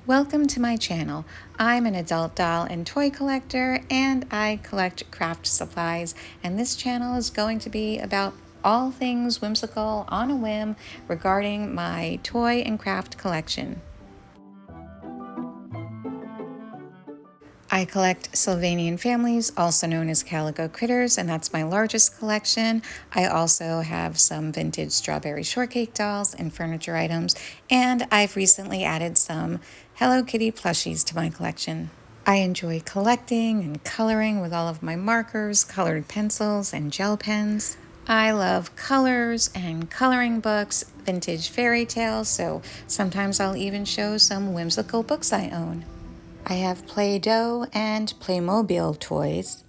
Welcome to my channel. I'm an adult doll and toy collector, and I collect craft supplies, and this channel is going to be about all things whimsical on a whim regarding my toy and craft collection. I collect Sylvanian families, also known as calico critters, and that's my largest collection. I also have some vintage strawberry shortcake dolls and furniture items, and I've recently added some Hello Kitty plushies to my collection. I enjoy collecting and coloring with all of my markers, colored pencils, and gel pens. I love colors and coloring books, vintage fairy tales, so sometimes I'll even show some whimsical books I own. I have Play-Doh and Playmobil toys.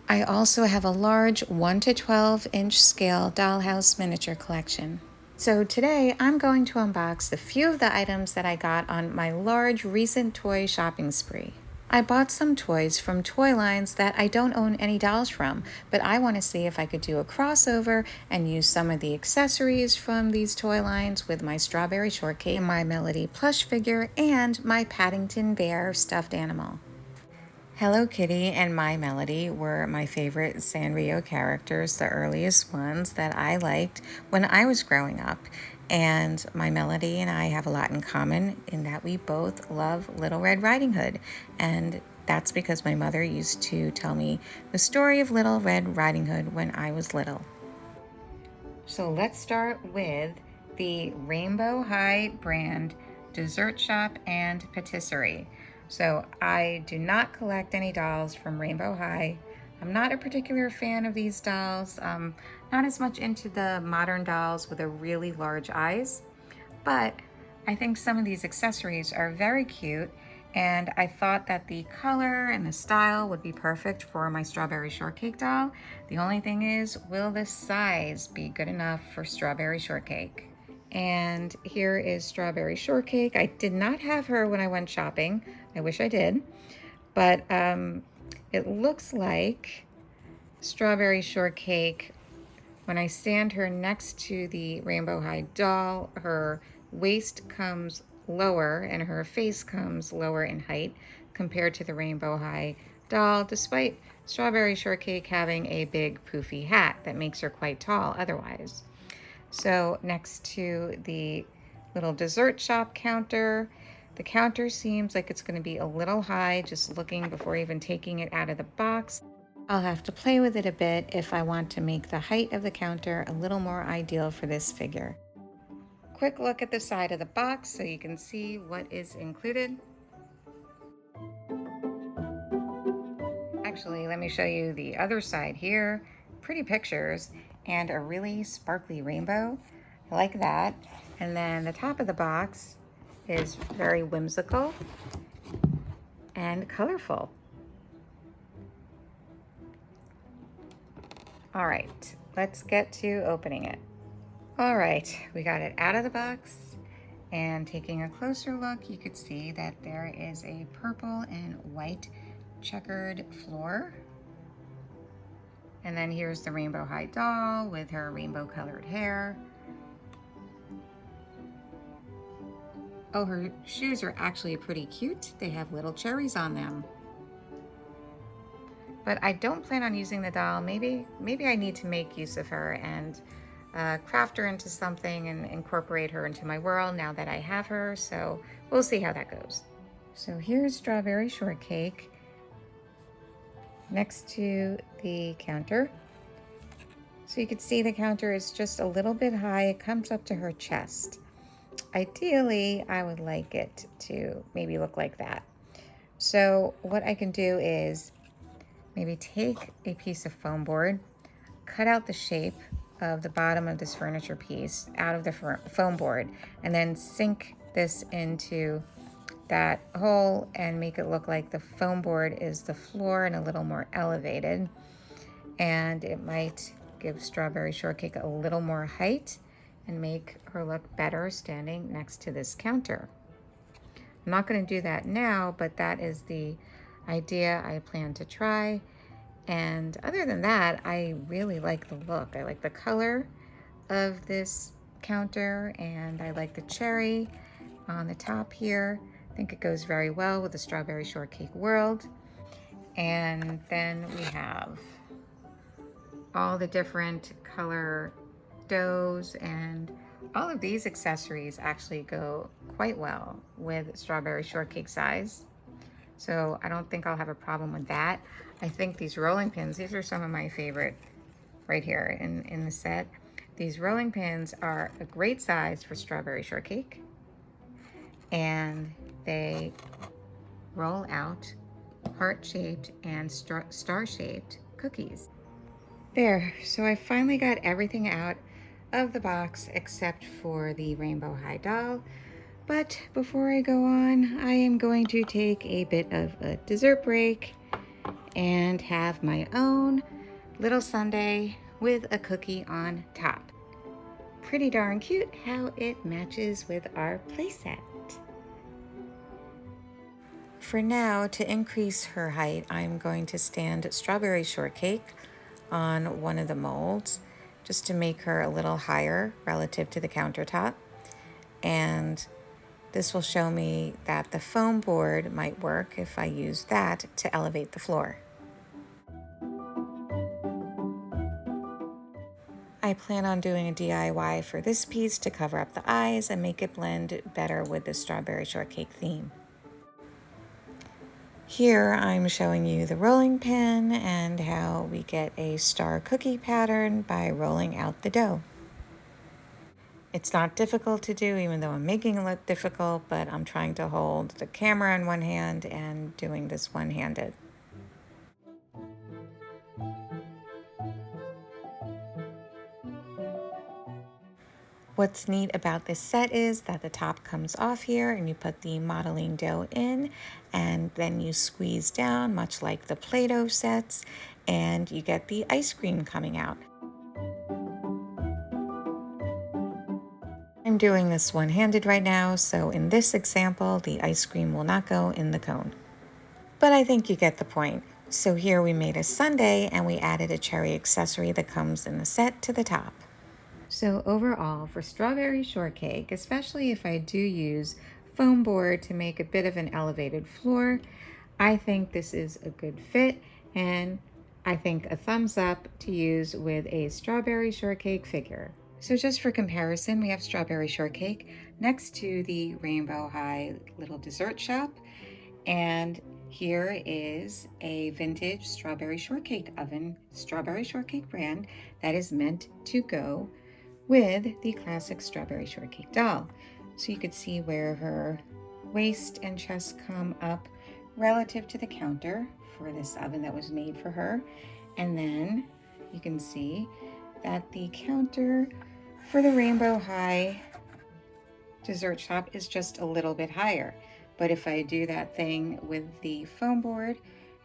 I also have a large 1 to 12 inch scale dollhouse miniature collection. So today I'm going to unbox a few of the items that I got on my large recent toy shopping spree. I bought some toys from toy lines that I don't own any dolls from, but I want to see if I could do a crossover and use some of the accessories from these toy lines with my strawberry shortcake, my Melody plush figure, and my Paddington Bear stuffed animal. Hello Kitty and My Melody were my favorite Sanrio characters, the earliest ones that I liked when I was growing up. And My Melody and I have a lot in common in that we both love Little Red Riding Hood. And that's because my mother used to tell me the story of Little Red Riding Hood when I was little. So let's start with the Rainbow High brand dessert shop and patisserie. So I do not collect any dolls from Rainbow High. I'm not a particular fan of these dolls. Not as much into the modern dolls with the really large eyes, but I think some of these accessories are very cute, and I thought that the color and the style would be perfect for my strawberry shortcake doll. The only thing is, will the size be good enough for strawberry shortcake? And here is strawberry shortcake. I did not have her when I went shopping. I wish I did. But it looks like strawberry shortcake, when I stand her next to the Rainbow High doll, her waist comes lower and her face comes lower in height compared to the Rainbow High doll, despite strawberry shortcake having a big poofy hat that makes her quite tall otherwise. So next to the little dessert shop counter, the counter seems like it's going to be a little high just looking before even taking it out of the box. I'll have to play with it a bit if I want to make the height of the counter a little more ideal for this figure. Quick look at the side of the box so you can see what is included. Actually, let me show you the other side here. Pretty pictures and a really sparkly rainbow. I like that. And then the top of the box is very whimsical and colorful. All right, let's get to opening it. All right, we got it out of the box, and taking a closer look, you could see that there is a purple and white checkered floor. And then here's the Rainbow High doll with her rainbow colored hair. Oh, her shoes are actually pretty cute. They have little cherries on them. But I don't plan on using the doll. Maybe I need to make use of her and craft her into something and incorporate her into my world now that I have her. So we'll see how that goes. So here's strawberry shortcake next to the counter. So you can see the counter is just a little bit high. It comes up to her chest. Ideally, I would like it to maybe look like that. So what I can do is maybe take a piece of foam board, cut out the shape of the bottom of this furniture piece out of the foam board, and then sink this into that hole and make it look like the foam board is the floor and a little more elevated. And it might give strawberry shortcake a little more height and make her look better standing next to this counter. I'm not going to do that now, but that is the idea I plan to try. And other than that, I really like the look. I like the color of this counter, and I like the cherry on the top here. think it goes very well with the strawberry shortcake world. And then we have all the different color doughs, and all of these accessories actually go quite well with strawberry shortcake size. So I don't think I'll have a problem with that. I think these rolling pins, these are some of my favorite right here in the set. These rolling pins are a great size for strawberry shortcake, and they roll out heart-shaped and star-shaped cookies. There, so I finally got everything out of the box except for the Rainbow High doll. But before I go on, I am going to take a bit of a dessert break and have my own little sundae with a cookie on top. Pretty darn cute how it matches with our playset. For now, to increase her height, I'm going to stand strawberry shortcake on one of the molds just to make her a little higher relative to the countertop. And this will show me that the foam board might work if I use that to elevate the floor. I plan on doing a DIY for this piece to cover up the eyes and make it blend better with the strawberry shortcake theme. Here I'm showing you the rolling pin and how we get a star cookie pattern by rolling out the dough. It's not difficult to do, even though I'm making it look difficult, but I'm trying to hold the camera in one hand and doing this one-handed. What's neat about this set is that the top comes off here and you put the modeling dough in and then you squeeze down, much like the Play-Doh sets, and you get the ice cream coming out. I'm doing this one-handed right now, so in this example, the ice cream will not go in the cone. But I think you get the point. So here we made a sundae and we added a cherry accessory that comes in the set to the top. So overall, for strawberry shortcake, especially if I do use foam board to make a bit of an elevated floor, I think this is a good fit, and I think a thumbs up to use with a strawberry shortcake figure. So just for comparison, we have strawberry shortcake next to the Rainbow High little dessert shop, and here is a vintage strawberry shortcake oven, strawberry shortcake brand that is meant to go with the classic strawberry shortcake doll. So you could see where her waist and chest come up relative to the counter for this oven that was made for her. And then you can see that the counter for the Rainbow High dessert shop is just a little bit higher. But if I do that thing with the foam board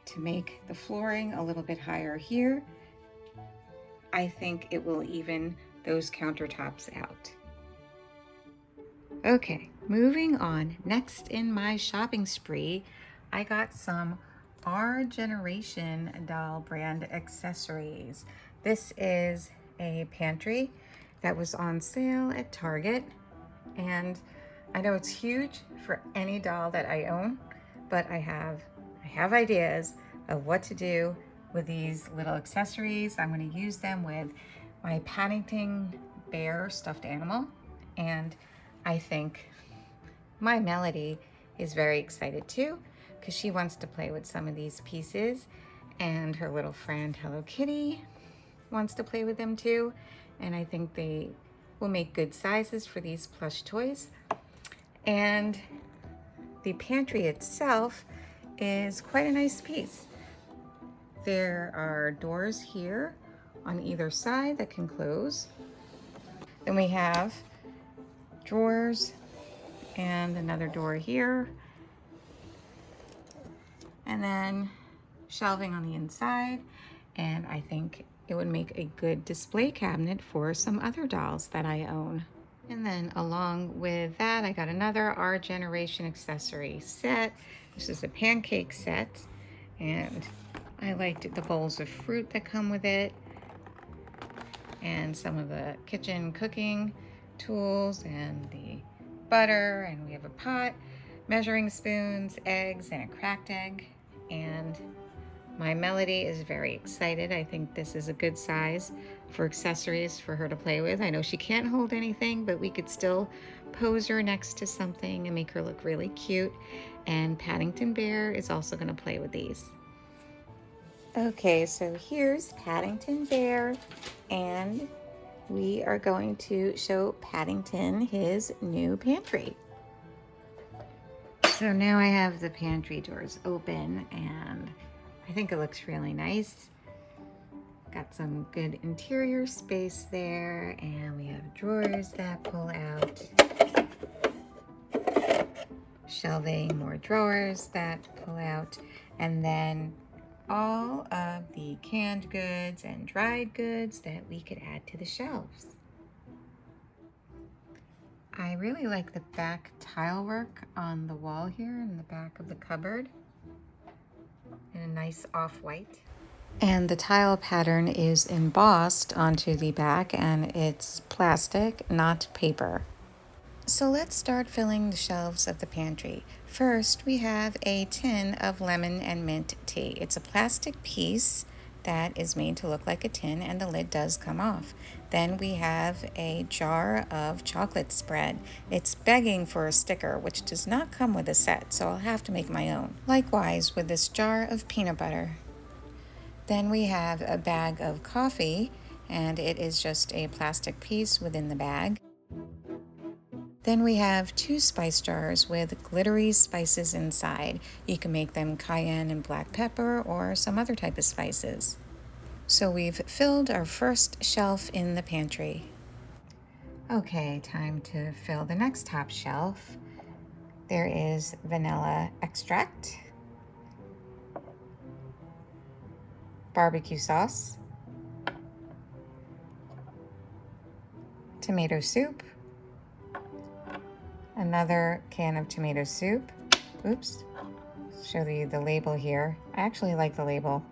to make the flooring a little bit higher here, I think it will even those countertops out. Okay, moving on. Next in my shopping spree, I got some Our Generation doll brand accessories. This is a pantry that was on sale at Target, and I know it's huge for any doll that I own, but I have ideas of what to do with these little accessories. I'm going to use them with my Paddington Bear stuffed animal, and I think my Melody is very excited too, because she wants to play with some of these pieces, and her little friend Hello Kitty wants to play with them too, and I think they will make good sizes for these plush toys. And the pantry itself is quite a nice piece. There are doors here on either side that can close. Then we have drawers and another door here, and then shelving on the inside, and I think it would make a good display cabinet for some other dolls that I own. And then along with that, I got another Our Generation accessory set. This is a pancake set, and I liked the bowls of fruit that come with it, and some of the kitchen cooking tools and the butter, and we have a pot. measuring spoons, eggs, and a cracked egg. And my Melody is very excited. I think this is a good size for accessories for her to play with. I know she can't hold anything, but we could still pose her next to something and make her look really cute. And Paddington Bear is also going to play with these. Okay, so here's Paddington Bear, and we are going to show Paddington his new pantry. So now I have the pantry doors open, and I think it looks really nice. Got some good interior space there, and we have drawers that pull out, shelving, more drawers that pull out, and then all of the canned goods and dried goods that we could add to the shelves. I really like the back tile work on the wall here in the back of the cupboard in a nice off-white. And the tile pattern is embossed onto the back, and it's plastic, not paper. So let's start filling the shelves of the pantry. First, we have a tin of lemon and mint tea. It's a plastic piece that is made to look like a tin, and the lid does come off. Then we have a jar of chocolate spread. It's begging for a sticker, which does not come with a set, so I'll have to make my own. Likewise with this jar of peanut butter. Then we have a bag of coffee, and it is just a plastic piece within the bag. Then we have 2 spice jars with glittery spices inside. You can make them cayenne and black pepper or some other type of spices. So we've filled our first shelf in the pantry. Okay, time to fill the next top shelf. There is vanilla extract, barbecue sauce, tomato soup, another can of tomato soup. Oops, show you the label here. I actually like the label.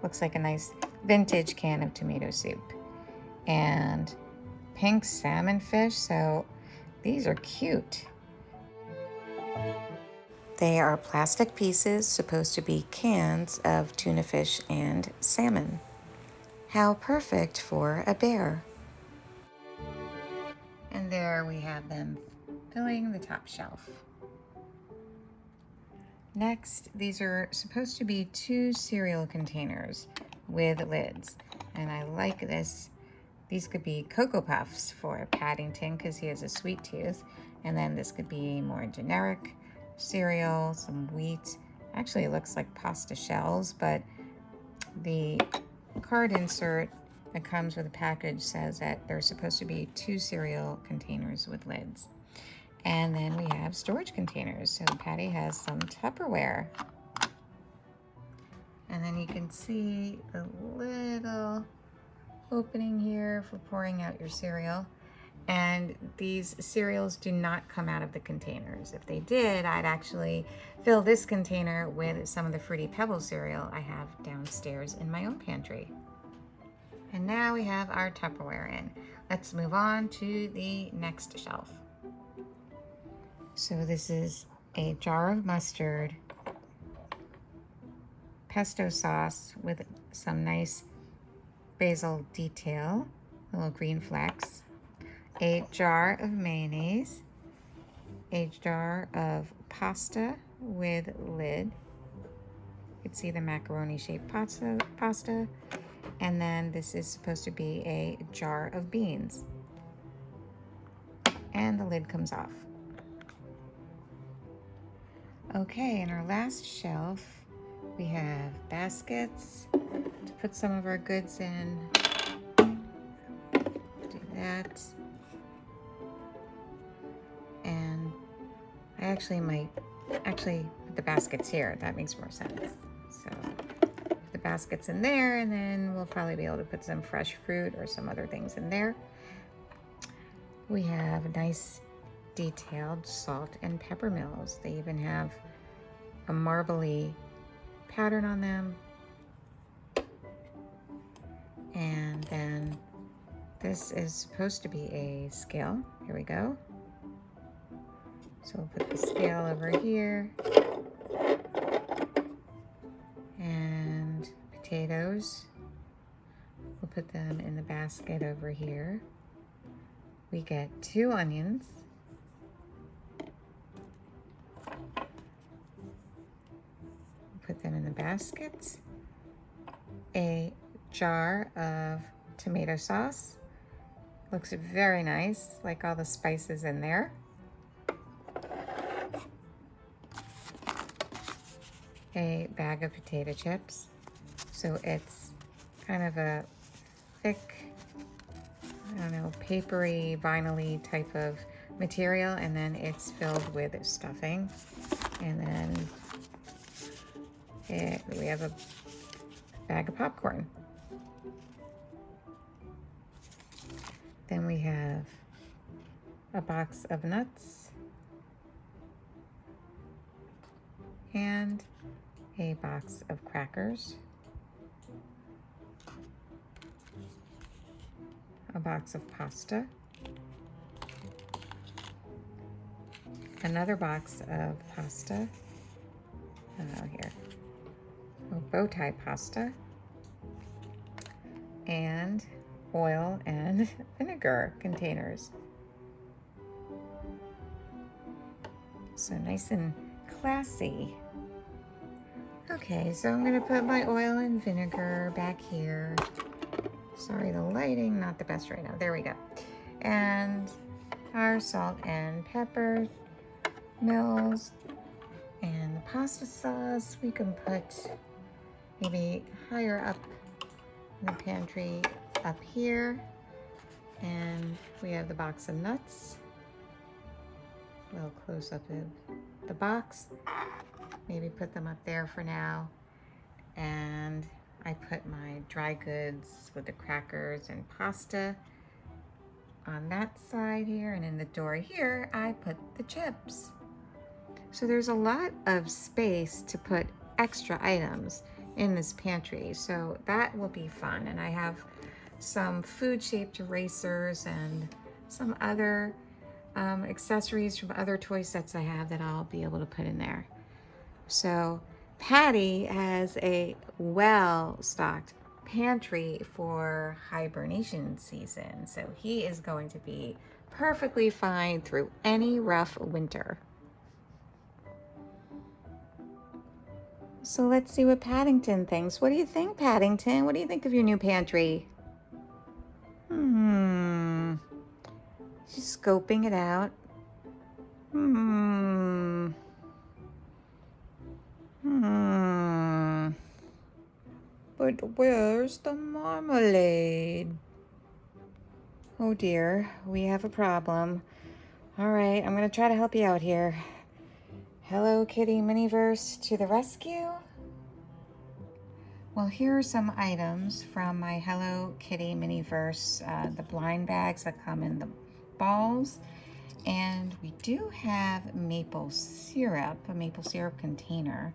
Looks like a nice vintage can of tomato soup. And pink salmon fish, so these are cute. They are plastic pieces supposed to be cans of tuna fish and salmon. How perfect for a bear. And there we have them filling the top shelf. Next, these are supposed to be 2 cereal containers with lids. And I like this. These could be Cocoa Puffs for Paddington because he has a sweet tooth. And then this could be more generic cereal, some wheat. Actually, it looks like pasta shells, but the card insert that comes with the package says that there's supposed to be 2 cereal containers with lids. And then we have storage containers. So Patty has some Tupperware. And then you can see a little opening here for pouring out your cereal. And these cereals do not come out of the containers. If they did, I'd actually fill this container with some of the Fruity Pebbles cereal I have downstairs in my own pantry. And now we have our Tupperware in. Let's move on to the next shelf. So this is a jar of mustard, pesto sauce with some nice basil detail, little green flecks, a jar of mayonnaise, a jar of pasta with lid. You can see the macaroni shaped pasta. And then this is supposed to be a jar of beans. And the lid comes off. Okay, in our last shelf, we have baskets to put some of our goods in. Do that. And I actually might put the baskets here. That makes more sense. So put the baskets in there, and then we'll probably be able to put some fresh fruit or some other things in there. We have nice detailed salt and pepper mills. They even have a marbly pattern on them. And then this is supposed to be a scale. Here we go. So we'll put the scale over here. And potatoes. We'll put them in the basket over here. We get 2 onions. Put them in the basket. A jar of tomato sauce. Looks very nice, like all the spices in there. A bag of potato chips. So it's kind of a thick, I don't know, papery, vinyl-y type of material, and then it's filled with stuffing. And then we have a bag of popcorn. Then we have a box of nuts and a box of crackers, a box of pasta, another box of pasta, here, bow tie pasta, and oil and vinegar containers. So nice and classy. Okay, so I'm gonna put my oil and vinegar back here. Sorry, the lighting, not the best right now. There we go. And our salt and pepper mills, and the pasta sauce we can put maybe higher up in the pantry up here. And we have the box of nuts. A little close up of the box. Maybe put them up there for now. And I put my dry goods with the crackers and pasta on that side here, and in the door here I put the chips. So there's a lot of space to put extra items in this pantry, so that will be fun. And I have some food shaped erasers and some other accessories from other toy sets I have that I'll be able to put in there. So Patty has a well-stocked pantry for hibernation season, so he is going to be perfectly fine through any rough winter. So let's see what Paddington thinks. What do you think, Paddington? What do you think of your new pantry? She's scoping it out. But where's the marmalade? Oh dear, we have a problem. All right, I'm gonna try to help you out here. Hello Kitty Miniverse to the rescue. Well, here are some items from my Hello Kitty Miniverse, the blind bags that come in the balls. And we do have maple syrup, a maple syrup container.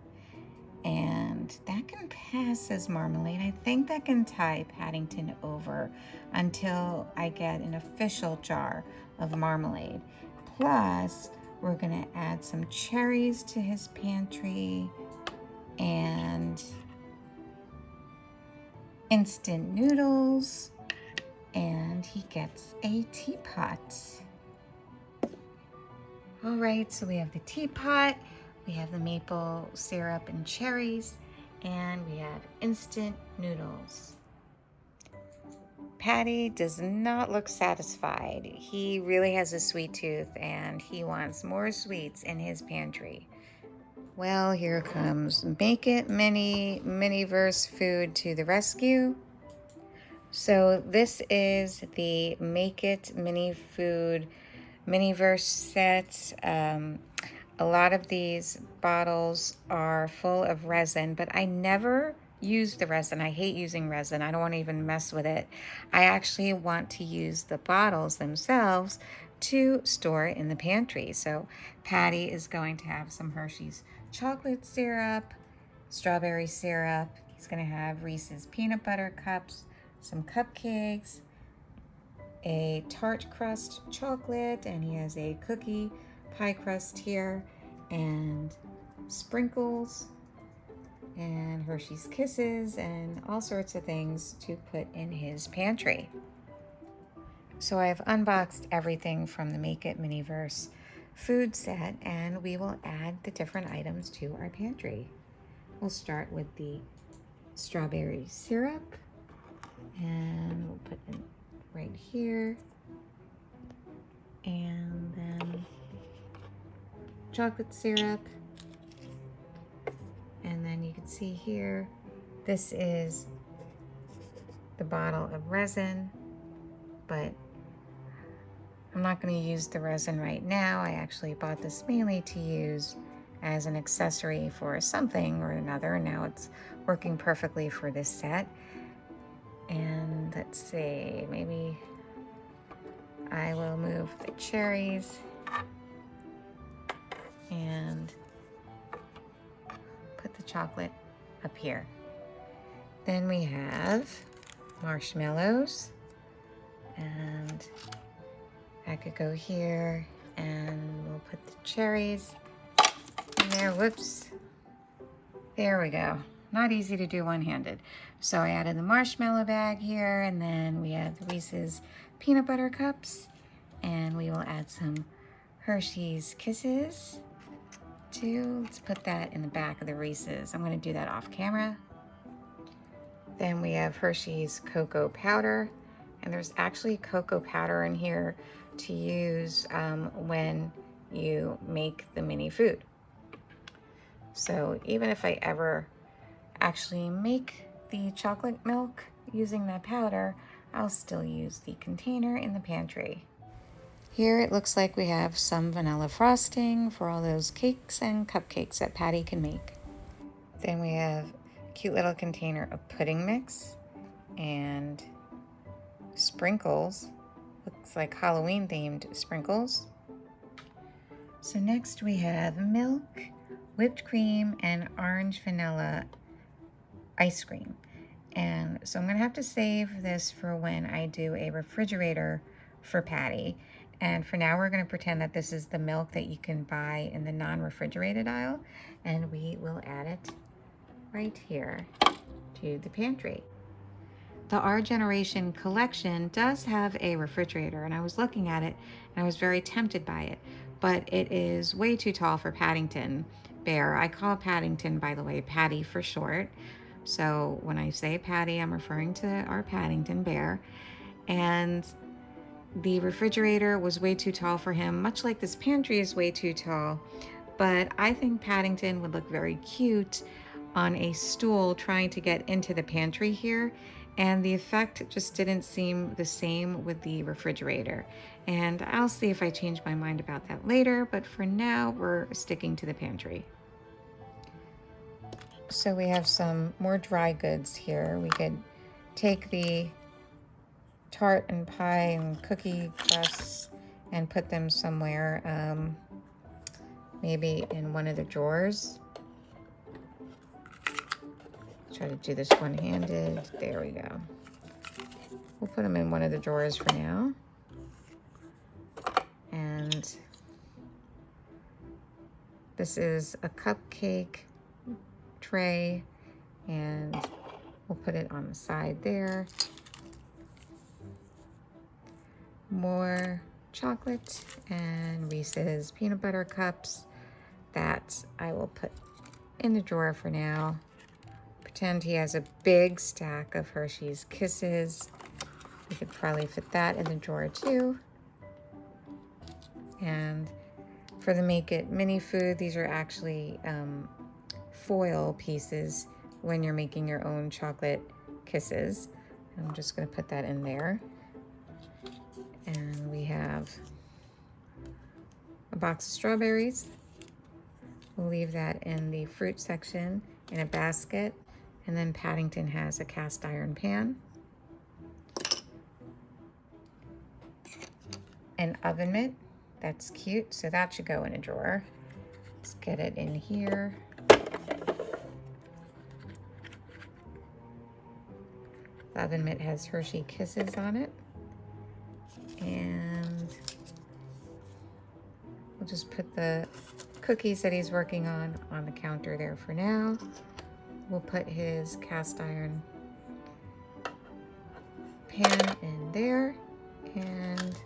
And that can pass as marmalade. I think that can tie Paddington over until I get an official jar of marmalade. Plus, we're gonna add some cherries to his pantry and instant noodles, and he gets a teapot. All right, so we have the teapot, we have the maple syrup and cherries, and we have instant noodles. Patty does not look satisfied. He really has a sweet tooth and he wants more sweets in his pantry. Well, here comes Make It Miniverse food to the rescue. So this is the Make It Miniverse set. A lot of these bottles are full of resin, but I never use the resin. I hate using resin. I don't want to even mess with it. I actually want to use the bottles themselves to store in the pantry. So Patty is going to have some Hershey's chocolate syrup, strawberry syrup. He's going to have Reese's peanut butter cups, some cupcakes, a tart crust chocolate, and he has a cookie pie crust here, and sprinkles, and Hershey's Kisses, and all sorts of things to put in his pantry. So I've unboxed everything from the Make It Miniverse food set, and we will add the different items to our pantry. We'll start with the strawberry syrup, and we'll put it right here, and then chocolate syrup, and then you can see here, this is the bottle of resin, but I'm not going to use the resin right now. I actually bought this mainly to use as an accessory for something or another. Now it's working perfectly for this set. And let's see, maybe I will move the cherries and put the chocolate up here. Then we have marshmallows, and I could go here, and we'll put the cherries in there. Whoops. There we go. Not easy to do one-handed. So I added the marshmallow bag here, and then we have the Reese's peanut butter cups, and we will add some Hershey's Kisses too. Let's put that in the back of the Reese's. I'm going to do that off camera. Then we have Hershey's cocoa powder, and there's actually cocoa powder in here to use when you make the mini food. So even if I ever actually make the chocolate milk using that powder, I'll still use the container in the pantry. Here it looks like we have some vanilla frosting for all those cakes and cupcakes that Patty can make. Then we have a cute little container of pudding mix and sprinkles. Looks like Halloween themed sprinkles. So next we have milk, whipped cream, and orange vanilla ice cream. And so I'm gonna have to save this for when I do a refrigerator for Patty. And for now, we're gonna pretend that this is the milk that you can buy in the non-refrigerated aisle, and we will add it right here to the pantry. The Our Generation collection does have a refrigerator, and I was looking at it and I was very tempted by it, but it is way too tall for Paddington Bear. I call Paddington, by the way, Patty for short. So when I say Patty, I'm referring to our Paddington Bear. And the refrigerator was way too tall for him, much like this pantry is way too tall. But I think Paddington would look very cute on a stool trying to get into the pantry here. And the effect just didn't seem the same with the refrigerator. And I'll see if I change my mind about that later, but for now, we're sticking to the pantry. So we have some more dry goods here. We could take the tart and pie and cookie crusts and put them somewhere, maybe in one of the drawers. Try to do this one-handed. There we go. We'll put them in one of the drawers for now. And this is a cupcake tray, and we'll put it on the side there. More chocolate and Reese's peanut butter cups that I will put in the drawer for now. Pretend he has a big stack of Hershey's Kisses. We could probably fit that in the drawer too. And for the Make It mini food, these are actually foil pieces when you're making your own chocolate kisses. I'm just going to put that in there. And we have a box of strawberries. We'll leave that in the fruit section in a basket. And then Paddington has a cast iron pan. An oven mitt. That's cute, so that should go in a drawer. Let's get it in here. The oven mitt has Hershey Kisses on it. And we'll just put the cookies that he's working on the counter there for now. We'll put his cast iron pan in there, and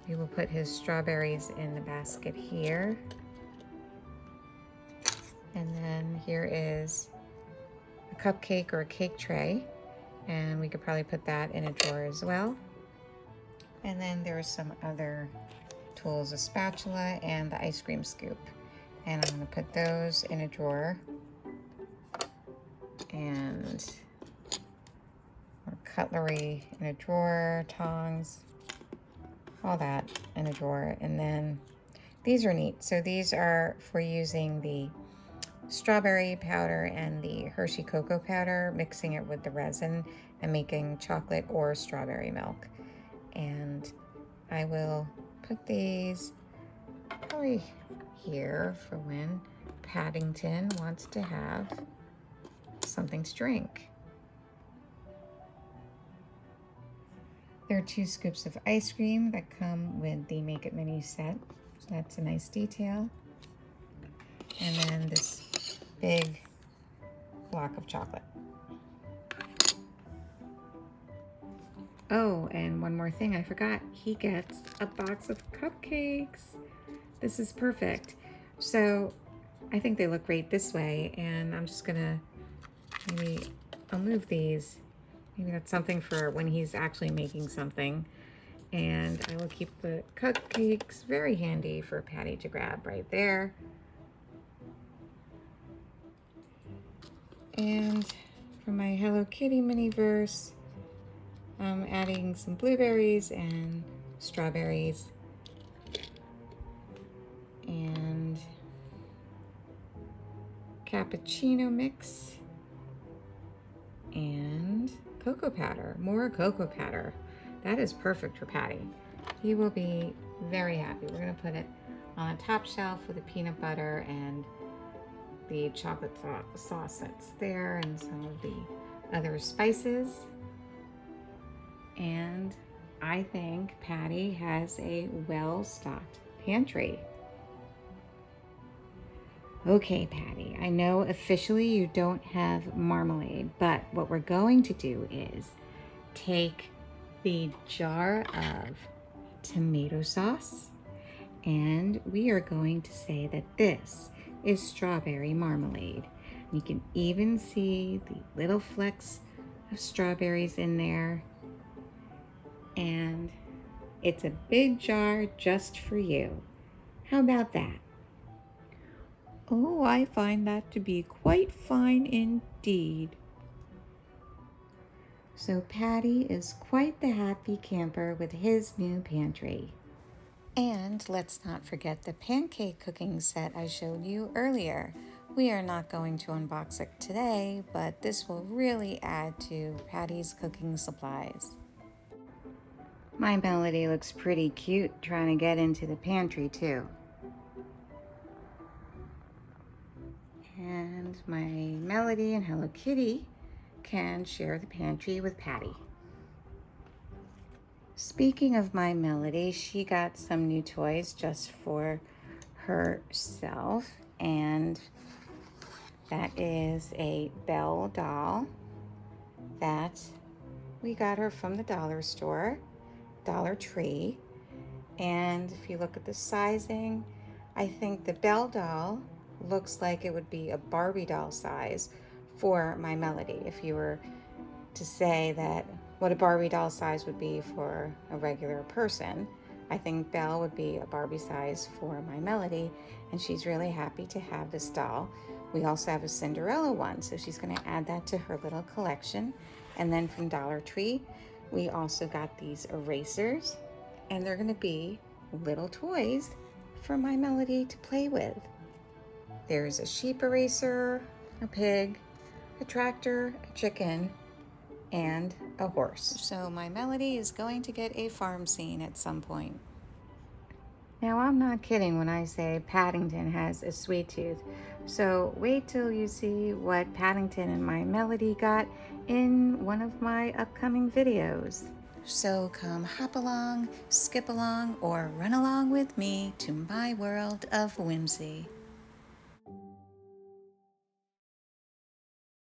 we will put his strawberries in the basket here. And then here is a cupcake or a cake tray, and we could probably put that in a drawer as well. And then there are some other tools, a spatula and the ice cream scoop. And I'm gonna put those in a drawer. And cutlery in a drawer, tongs, all that in a drawer. And then these are neat. So these are for using the strawberry powder and the Hershey cocoa powder, mixing it with the resin and making chocolate or strawberry milk. And I will put these probably here for when Paddington wants to have something to drink. There are 2 scoops of ice cream that come with the Make It Mini set. So that's a nice detail. And then this big block of chocolate. Oh, and one more thing I forgot. He gets a box of cupcakes. This is perfect. So I think they look great this way, and I'm just gonna I'll move these. Maybe that's something for when he's actually making something. And I will keep the cupcakes very handy for Patty to grab right there. And for my Hello Kitty Miniverse, I'm adding some blueberries and strawberries and cappuccino mix and cocoa powder, more cocoa powder. That is perfect for Patty. He will be very happy. We're gonna put it on the top shelf with the peanut butter and the chocolate sauce that's there and some of the other spices. And I think Patty has a well-stocked pantry. Okay, Patty, I know officially you don't have marmalade, but what we're going to do is take the jar of tomato sauce, and we are going to say that this is strawberry marmalade. You can even see the little flecks of strawberries in there, and it's a big jar just for you. How about that? Oh, I find that to be quite fine indeed. So Patty is quite the happy camper with his new pantry. And let's not forget the pancake cooking set I showed you earlier. We are not going to unbox it today, but this will really add to Patty's cooking supplies. My Melody looks pretty cute trying to get into the pantry too. And my Melody and Hello Kitty can share the pantry with Patty. Speaking of my Melody, she got some new toys just for herself, and that is a Belle doll that we got her from the dollar store, Dollar Tree. And if you look at the sizing, I think the Belle doll looks like it would be a Barbie doll size for my Melody. If you were to say that what a Barbie doll size would be for a regular person, I think Belle would be a Barbie size for my Melody, and she's really happy to have this doll. We also have a Cinderella one, so she's going to add that to her little collection. And then from Dollar Tree, we also got these erasers, and they're going to be little toys for my Melody to play with. There's a sheep eraser, a pig, a tractor, a chicken, and a horse. So my Melody is going to get a farm scene at some point. Now, I'm not kidding when I say Paddington has a sweet tooth. So wait till you see what Paddington and my Melody got in one of my upcoming videos. So come hop along, skip along, or run along with me to my world of whimsy.